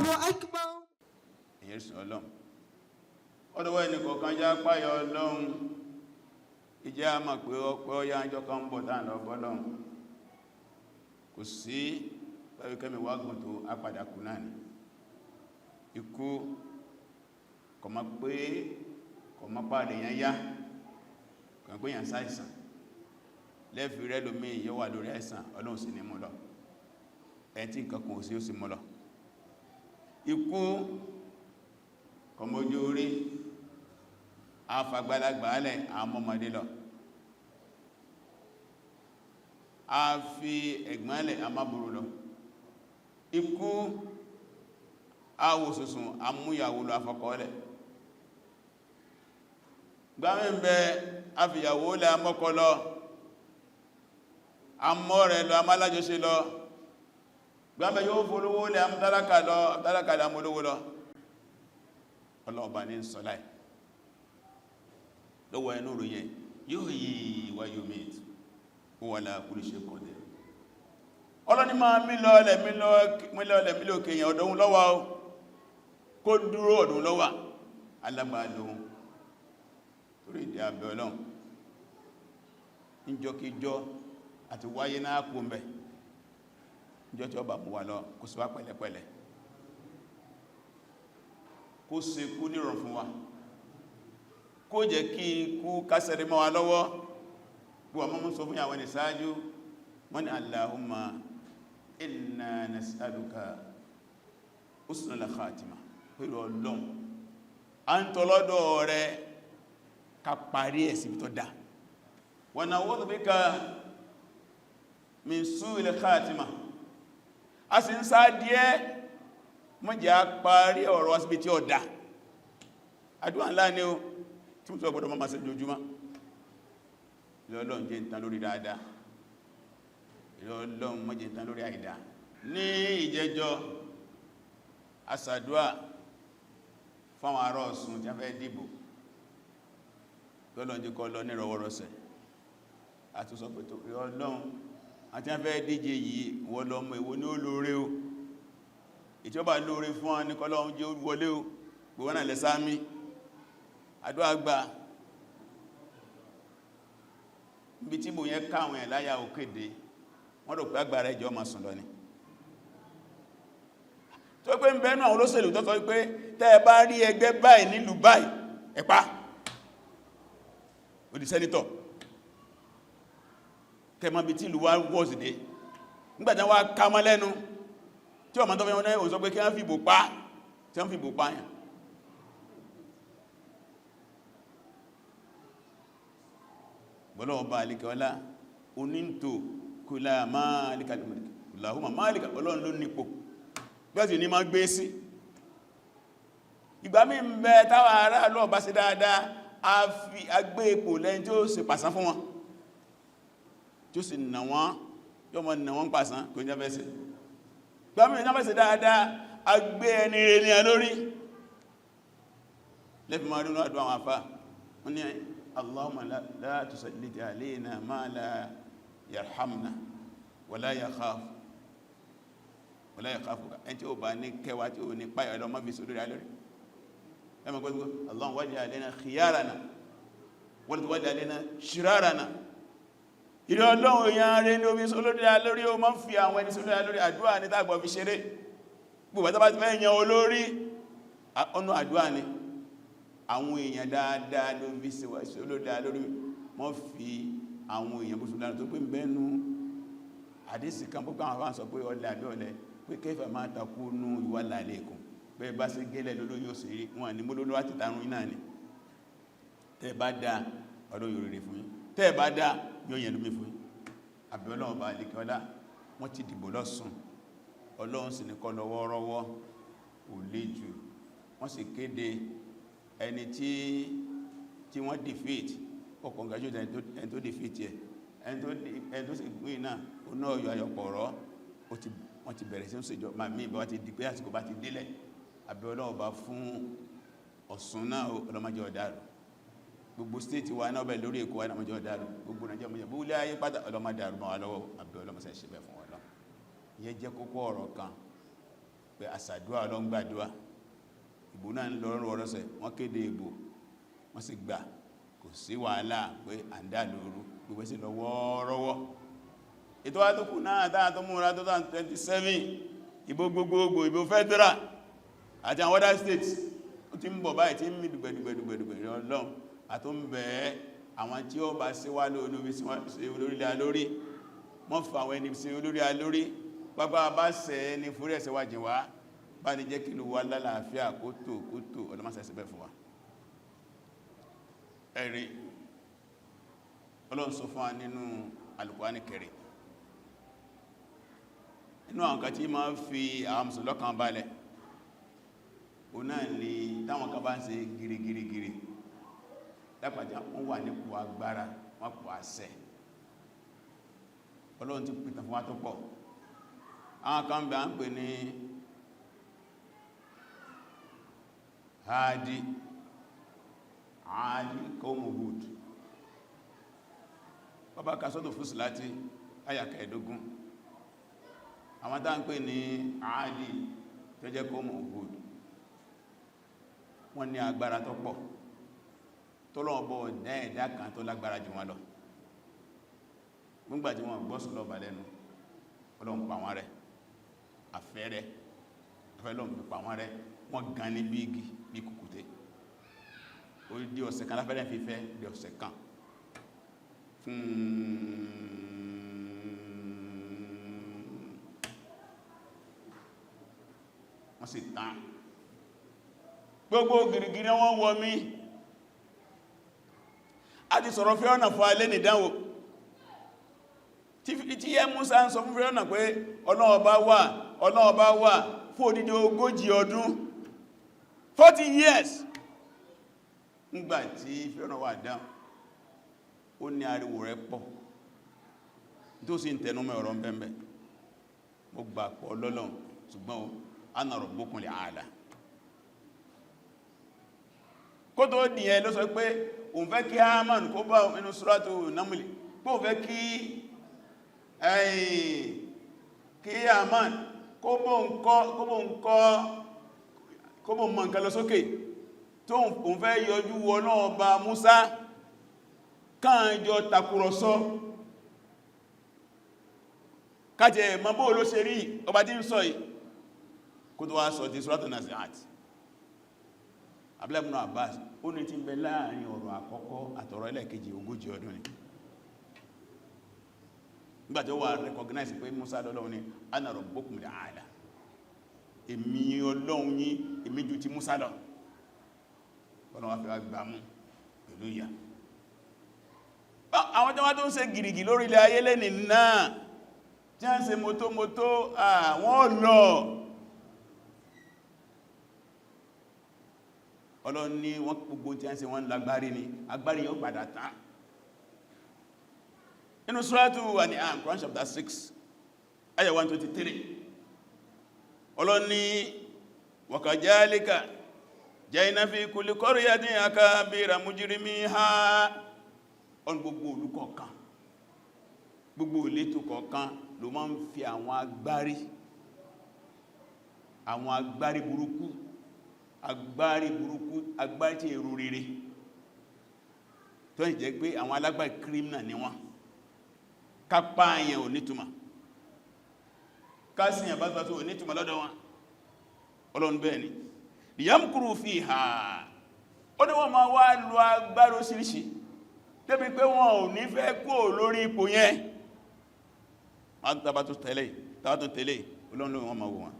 Allahu Akbar. Ìyẹn sọ Ọlọ́run. Ọdọ́wọ́ ẹni kọ̀ọ̀kan já páyọ Ọlọ́run. Ìjẹ́ a máa pé ọpẹ́ ọya ọjọ́ kan ń bọ̀ tán lọ bọ́lọ́run. Kò sí pẹ̀lú kẹ́mi wágùn tó ápadà kú náà ni. Ikú kò mọ̀ pé kò mọ̀ pàdé yẹn yá. Kò mọ̀ pé yẹn ṣàìsàn. Lẹ́fì rẹ̀ lómi yóò wà lórí àìsàn Ọlọ́run sì ní mú lọ. Ẹni tí nǹkan kan ò sí ó sì mú lọ. Ikú kọmọjú orí àfàgbàlagbà alẹ́ àmọ́mọdé lọ, a fi ẹ̀gbọ́nlẹ̀ àmábúrú lọ. Ikú àwòsùsùn àmúyàwó lọ afọ́kọ́ọ́lẹ̀, gbámi ń bẹ àfìyàwó lẹ àmọ́kọ lọ, àmọ́ rẹ̀ lọ àmálájọṣe lọ, gbámi yóò fólówó lẹ àmútálákà lẹ àmúlówó lọ. Ọlọ́ọ̀bá ní sọ́láì lọ́wọ́ ẹnu ròyẹ yóò yí wa yumit huwa ala kulli shay'in qadir. Ọlọ́ni máa mílọ́ọ̀lẹ̀ kèèyàn ọ̀dọ̀un lọ́wọ́ kó dúró ọ̀dọ̀un lọ́wọ́ alágbàlóhun torí ìdí abẹ́ Ọlọ́run níjọkíjọ àti wáyé náà kú mẹ́ níjọ tí ó bá mú wa lọ kó sì wá pẹ̀lẹ́pẹ̀lẹ́ kó ṣe kú nírọ̀ fún wa, kó jẹ́ kí ikú kásẹ̀rẹ̀ mọ́ wa lọ́wọ́. Gbogbo ọmọ mú sọ fún àwọn ìsáájú wọ́n ni Allahumma inna nas'aluka husnal khatima, pẹ̀lú Ọlọ́run a ń tọlọ́dọ̀ rẹ ká parí ẹ̀ síbi tó dá, wa na'udhu bika min su'il khatima, a sì ń sá díẹ̀ mọ́ jẹ́ a parí ọ̀rọ̀ síbi tí ó dá. Àdúrà ńlá ni ó tí mo sọ gbọdọ̀ máa ṣe jojúmọ́. Ìrẹ́ Ọlọ́run jẹ́ ìtàn lórí dáadáa, ìrẹ́ Ọlọ́run má jẹ́ ìtàn lórí àìdá. Ní ìjẹjọ́ asàdúà fáwọn ará Ọ̀ṣun tí a fẹ́ dìbò Ọlọ́run jẹ́ kó lọ ní ìrọwọ́rọsẹ̀, àti sọ pé ìrẹ́ Ọlọ́run àti a fẹ́ díje yìí wọ́n lọ mọ̀ èwo ní ó lóore o, ìjọba lóore fún wọn ní kọ́lọ́run jẹ́ wọlé o, gbogbo náà lẹ́sámi. Àdúrà gbà níbi tí bò yẹn káwọn ẹ̀ láyà òkèdè wọ́n rò pé agbára ẹjọ́ ma sùn lọ ni. Tó pé ń bẹ́nu àwọn olóṣèlú tó sọ pé tẹ́ ẹ bá rí ẹgbẹ́ báyìí nílùú báyìí ẹ pa ó di sẹ́nítọ̀, kẹmọ́ bí tí ìlú wá wọ́sì dé nígbàtí wá ká mọ́ lẹ́nu tí ọmọ tó fẹ́ wọn náà sọ pé kí wọ́n fi bò pa, tí wọ́n fi bò pa yàn. Bọ́lọ́wọ́ bá alìkọ́lá onínto kúlá máàlìkà Allahumma máàlìkà Ọlọ́run ló nípò gbẹ́sì ní máa gbé sí. Ìgbà mí ń bẹ táwà ará lọ́ọ̀ bá sí dáadáa a fi agbé ipò lẹ́yìn tí ó sì pàṣán fún wọn tí ó sì nà wọ́n yọ́ mọ́ nà wọ́n pàṣán kò ní ẹfẹ́sẹ̀. Ìgbà mí ní ẹfẹ́sẹ̀ dáadáa a gbé ẹni rẹ̀ ní lórí lẹ́fì máa rí náà dùn àwọn àfá wọ́n ní Allahumma la tusallit alayna ma la yarhamna wala yakhafu ẹni tí ó bá ní kẹwàá tí ó ní páyà ọlọ́mọ bí sórí rẹ̀ lórí ẹmọ gbogbo Allahumma wali alayna khiyarana wala tuwalli alayna shirarana. Ìrẹ́ Ọlọ́run èèyàn rẹ̀ ní omi sórí rẹ̀ lórí o máa ń fi àwọn ẹni sórí rẹ̀ lórí àdúrà ní tàgbọ̀ fi ṣeré gbogbo àtàbà ti fẹ́ yan olórí ọ̀nà àdúrà ni àwọn èèyàn dáadáa ló fi sólódá lórí wọ́n fi àwọn èèyàn bó sólódá tó pé ń bẹ́nu àdísì kan púpọ̀ àwọn àwọn sọ pé ọlẹ́ àbí ọlẹ́ pé kẹfà máa takú nú ìwà làlẹ́kùn pé bá sí gẹ́lẹ̀ lóló yóò sì rí wọn ni mólóló láti tarun iná ni tẹ́ bá dá ọdún yóò rere fún yín, tẹ́ bá dá yóò yẹn lómi fún yín. àbí Ọlọ́run bá lè kọ́lá wọ́n ti dìbò lọ́sùn Ọlọ́run sì ní kọ́ lọ́wọ́rọ́wọ́ ò lè jù wọ́n sì kéde ẹni tí wọ́n defeat ó congratulate ẹni tó defeat ẹ ẹni tó sì gbé náà ó náà yọ ayọ̀pọ̀ ọ̀rọ̀ wọ́n ti bẹ̀rẹ̀ sí ń ṣèjọ máa mí ìbá ti di pé àsìkò bá ti délẹ̀. àbí Ọlọ́run bá fún Ọ̀ṣun náà ọlọ́mọjọ́ ọ̀dàrú gbogbo stéètì wa náà bẹ̀ lórí Èkó wa náà mọ́jọ́ ọ̀dàrú gbogbo Nàìjíríà mọ́jọ́ bó lé ayé pátá ọlọ́mọdàrú mọ́ wa lọ́wọ́ àbí Ọlọ́mọsẹ̀ ṣe bẹ̀ fún wọn lọ. ìyẹn jẹ́ kókó ọ̀rọ̀ kan pé àsàdúwà ọlọ́ngbàdúwà ìbò náà ń lọ́rọ̀ ọ̀rọ̀sẹ̀ wọ́n kéde ìbò wọ́n sì gbà kò sí wàhálà pé àndà lóru gbogbo sí lọ wọ́ọ́rọ́wọ́ ètò àtòkù náà dáa tó múra 2027 ìbò gbogbogbò ìbò federal àti àwọn other states ó ti ń bọ̀ báyìí tí ń mì dùgbẹ̀dùgbẹ̀dùgbẹ̀ Ọlọ́run àtó ń bẹ̀ẹ́ àwọn tí ó bá sí wá lórí lórí wọ́n fà àwọn ẹni sí olórí alórí pápá bá sẹ ní fúrí ẹ̀sẹ̀ wájì wá bá ní jẹ́ kí ló wá lálàáfíà kótó ọlọ́másẹ̀sẹ̀ bẹ́ fún wa ẹ̀rí Ọlọ́run sọ fún wa nínú Al-Qur'ani Karim inú àwọn kan tí ma ń fi àwọn mùsùlùmí lọ́kàn balẹ̀ o náà ni táwọn kan bá ń ṣe gírígírígírí lápàjá wọ́n wà nípò agbára wọ́n pọ̀ àṣẹ Ọlọ́run ti pìtàn fún wa tó pọ̀ àwọn kan bẹ̀ à ń pè ní Hadi Qawmu Hud bàbá kasọ́tò Fusilati ayàkà ẹ̀dógún àwọn tá ń pè ní Hadi tó jẹ́ Qawmu Hud wọ́n ní agbára tó pọ̀ tó lọ́wọ́ bọ́ ẹ̀dá kan tó lágbára jù wọn lọ nígbàtí wọ́n gbọ́sùn lọ́bà lẹ́nu Ọlọ́run pa wọ́n rẹ́ afẹ́rẹ́ Ọlọ́run fi pa wọ́n rẹ́ wọ́n gan ní bí igi bí kùkùté ó di ọ̀sẹ̀ kan láfẹ́rẹ́ fífẹ́ di ọ̀sẹ̀ kan wọ́n sì tán gbogbo gìrìgìrì wọ́n wọ́ mí a ti sọ̀rọ̀ Fíráúnà fún alẹ́ nìdánwò tí yẹ Músà ń sọ fún Fíráúnà pé Ọlọ́run bá wà fún odidi 40 ọdún 40 years nígbàtí Fíráúnà wà dáhùn ó ní ariwo rẹ̀ pọ̀ tó sì ń tẹnumọ́ ọ̀rọ̀ bẹ́ẹ̀bẹ́ mo gbà pọ̀ Ọlọ́run ṣùgbọ́n ana rabbukumul aala kó tó dìyẹ ló sọ pé òun fẹ́ kí Haman kó bá inú Suratu Naml pé òun fẹ́ kí Haman kó bó mọ́ nǹkan lọ sókè tó òun fẹ́ yọjú wọná ọba Musa káàjọ takùrọ̀sọ kájẹ mọ́bó ló ṣe rí ọba tí ń sọ yìí kó tó wá sọ ti Suratu Nazi'at Abdullahi ibn Abbas ó ní tí ń bẹ láàrin ọ̀rọ̀ àkọ́kọ́ àtọ̀rọ̀ ẹlẹ́ẹ̀kejì 40 ọdún ni nígbàtí ó wà recognize pé Musa lọ́lọ́run ni ana rabbukumul aala èmi Ọlọ́run yín èmi jù ti Musa lọ Ọlọ́run wá fẹ́ gbà mú pẹ̀lú ìyà àwọn tó wá tó ń ṣe gìrìgì lórí ilẹ̀ ayé lẹ́ni náà tí a ń ṣe mọ́tó àwọn lọ Ọlọ́run ní wọ́n gbogbo tí a ń ṣe wọ́n lágbárí ni agbárí yóò padà tán inú Suratu An'am Quran chapter 6 ayah 123 Ọlọ́run ní wa kadhalika ja'alna fi kulli qaryatin akabira mujrimiha on gbogbo olùkọ̀ọ̀kan gbogbo ìletò kọ̀ọ̀kan ló máa ń fi àwọn agbárí burúkú agbárí tí èrò rere tó ń jẹ́ pé àwọn alágbárí criminal ni wọ́n kápá àyàn ò nítumọ̀ kásìyàn bá tó ò nítumọ̀ lọ́dọ̀ wọn Ọlọ́run bẹ́ẹ̀ ni yamkuru fiha ó ní wọ́n máa wá lo agbárí oríṣiríṣi débi pé wọn ò ní fẹ́ kó lórí ipò yẹn tàbátún tẹ́lẹ̀ Ọlọ́run ló wọ́n máa wọ́n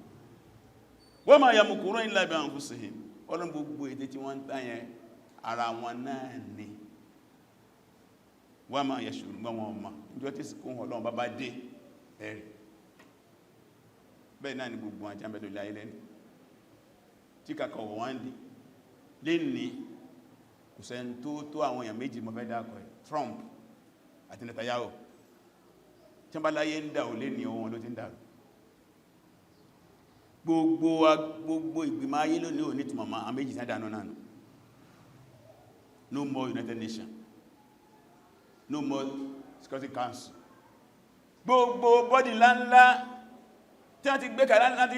wọ́n máa yamkuruna illa bi anfusihim Ọlọ́run gbogbo èdè tí wọ́n ń tà yẹn ara wọn náà ni wọ́n máa yẹ ṣùgbọ́n wọn ma ìjọ tí kó Ọlọ́run bá dé ẹ̀rì bẹ́ẹ̀ náà ni gbogbo àjá mẹ́lò ilẹ̀ ayé lẹ́ni tí kàkọ̀ wọ́n lè ní kò sẹ́n tó àwọn èèyàn méjì mọ́ fẹ́ dákọ̀ ẹ̀ Trump àti Netanyahu tí wọ́n bá láyé ń dà ò lè ní ohun ló ti ń dà gbogbo ìgbìmọ̀ ayé lónìí ò ní túnmọ̀ máa àméjì sí àdánù náà no more United Nations no more Security Council gbogbo bọ́dì ńláńlá tí wọ́n ti gbé kàrá láti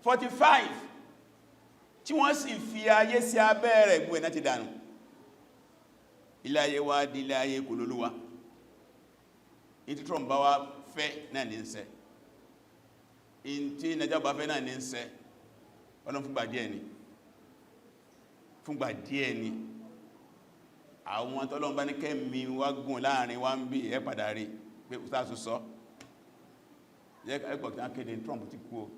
45 tí wọ́n sì fi ayé sí abẹ́ rẹ̀ gbogbo ẹ̀nà ti dànù. Ilé ayé wá di ilé ayé kò lólúwa. Ìtí Trump bá wá fẹ́ náà ní ń ṣe. Ìtí Nàìjíríà bá fẹ́ náà ní ń ṣe. Ọlọ́run fúngbà díẹ̀ ni. Fúngbà díẹ̀ ni. Àwọn tọ́lọ́run bá ní kẹ́mi wá gùn láàrin wá ń bí ẹ padà rí pé sáàsù sọ. Ẹgbọ̀n kí á kéde Trump ti kú o.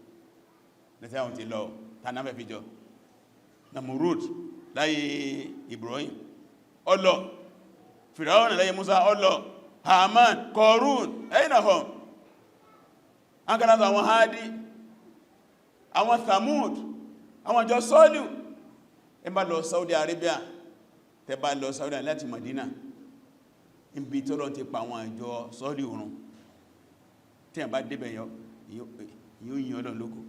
Lẹ́sẹ̀ àwọn ti lọ tánà fẹ́ fi jọ. Namurud láyé Ibrahim ọlọ, Fìràwọ̀nà láyé Musa ọlọ, Haman, Korun, ẹ̀yìnàhàn, akẹ́lẹ́sọ àwọn Hadi, àwọn Thamud, àwọn jọ Sọ́lù. Ẹ bá lọ Saudi Arabia, tẹ bá lọ Saudi Arabia láti Madina, ibi tí Ọlọ́run ti pa àwọn àjọ Sọ́lù run, tí a bá débẹ̀ yóò yìn Ọlọ́run lógo.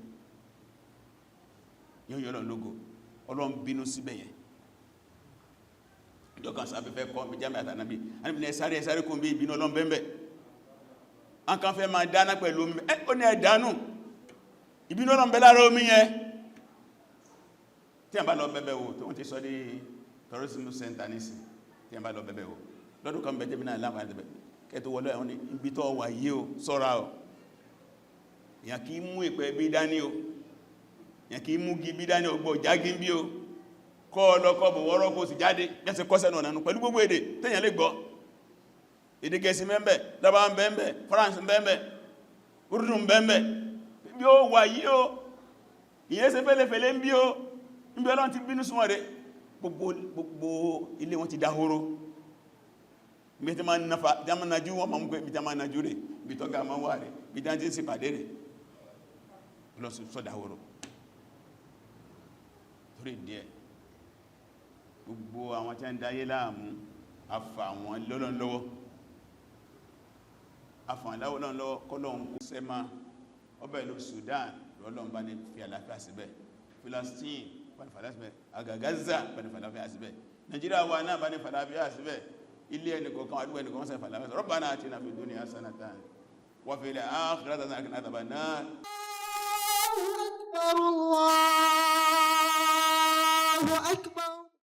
Yóò yìn Ọlọ́run lógo. Ọlọ́run bínú síbẹ̀ yẹn. Ìjọkan sábẹ́fẹ́ kọ́ mi jámẹ́ àtànàbí. A ní bí ẹsáré kún bí ìbínú Ọlọ́run bẹ́m̀bẹ̀. A kàn fẹ́ máa dáná pẹ̀lú omi. Ó ní ẹ̀dánù. Ìbínú Ọlọ́run bẹ lára omi yẹn. Tí a bá lọ bẹ́bẹ̀ wò, tó wọ́n ti sọ ní tourism center nísìn. Tí a bá lọ bẹ́bẹ̀ wò. Lọ́dún kan bẹ̀ tẹ́bí náà láwọn àdẹ́bẹ̀. Kẹ́tù wọlé ẹ̀hún ní ibi tó wà yí o, sọ́ra o. Ìyàn kì í mú ìpẹ́ bí dání o. Ìyàn kì í mú gi bí dání ọgbọ̀ jágí bí o. Kọ́ ọlọ́kọ́ bọ̀ wọ́rọ́ kó sì jáde gẹ́sẹ̀ kọ́sẹ̀ náà nánú pẹ̀lú gbogbo èdè tẹ́yàn lè gbọ́. Èdè Gẹ̀ẹ́sì mẹ́mbẹ̀, Lárúbáwá mẹ́mbẹ̀, France mẹ́mbẹ̀, Urdu mẹ́mbẹ̀. Bí ó wà yí o, ìyẹn ṣe fẹ́lẹ̀fẹ́lẹ́ ń bí o, ń bí Ọlọ́run ti bínú súnmọ́ rẹ̀. Gbogbo ilé wọn ti dáhóró. Bí tí ma ń najú wọn ma ń gbé bí tí ma ń najú rẹ̀, bí tọ́gá ma wà rẹ̀, bí tí a ti ń sì pàdé rẹ̀. Ọlọ́run sọ dáhóró. Torí díẹ̀. Gbogbo àwọn tí a ń dáyé láàmú afà wọn lọ́lọ́lọ́wọ́ kọ́lọ́run kó sẹ́mà ọbẹ̀ ìlú Sudan lọ́lọ́run bá ní fi àlàáfíà síbẹ̀, Palestine bá ní fàlàáfíà síbẹ̀, Gaza bá ní fàlàáfíà síbẹ̀, Nàìjíríà wà náà bá ní fàlàáfíà síbẹ̀, ilé ẹnìkọ̀ọ̀kan àdúgbò ẹnìkọ̀ọ̀kan sẹ́ fàlàáfíà síbẹ̀. Rabbana atina fid dunya hasanatan wa fil akhirati hasanatan wa qina adhaban nar. Allahu akbar.